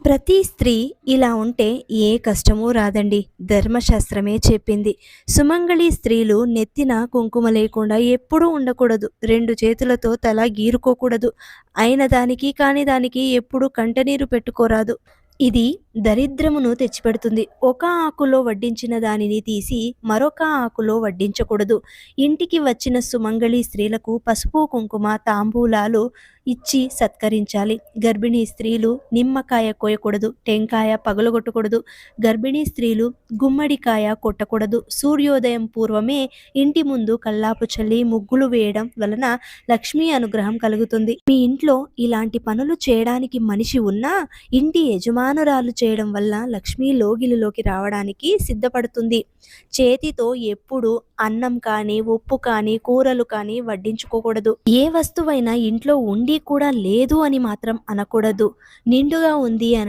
ప్రతి స్త్రీ ఇలా ఉంటే ఏ కష్టమూ రాదండి. ధర్మశాస్త్రమే చెప్పింది. సుమంగళి స్త్రీలు నెత్తిన కుంకుమ లేకుండా ఎప్పుడూ ఉండకూడదు. 2 చేతులతో తల గీరుకోకూడదు. అయిన దానికి కాని దానికి ఎప్పుడూ కంటనీరు పెట్టుకోరాదు. ఇది దరిద్రమును తెచ్చిపెడుతుంది. ఒక ఆకులో వడ్డించిన దానిని తీసి మరొక ఆకులో వడ్డించకూడదు. ఇంటికి వచ్చిన సుమంగళి స్త్రీలకు పసుపు, కుంకుమ, తాంబూలాలు ఇచ్చి సత్కరించాలి. గర్భిణీ స్త్రీలు నిమ్మకాయ కోయకూడదు. టెంకాయ పగలగొట్టకూడదు. గర్భిణీ స్త్రీలు గుమ్మడికాయ కొట్టకూడదు. సూర్యోదయం పూర్వమే ఇంటి ముందు కల్లాపు చల్లి ముగ్గులు వేయడం వలన లక్ష్మీ అనుగ్రహం కలుగుతుంది. మీ ఇంట్లో ఇలాంటి పనులు చేయడానికి మనిషి ఉన్నా ఇంటి యజమానురాలు చేయడం వల్ల లక్ష్మీ లోగిలిలోకి రావడానికి సిద్ధపడుతుంది. చేతితో ఎప్పుడు అన్నం కానీ, ఉప్పు కానీ, కూరలు కానీ వడ్డించుకోకూడదు. ఏ వస్తువైనా ఇంట్లో ఉండి కూడా లేదు అని మాత్రం అనకూడదు. నిండుగా ఉంది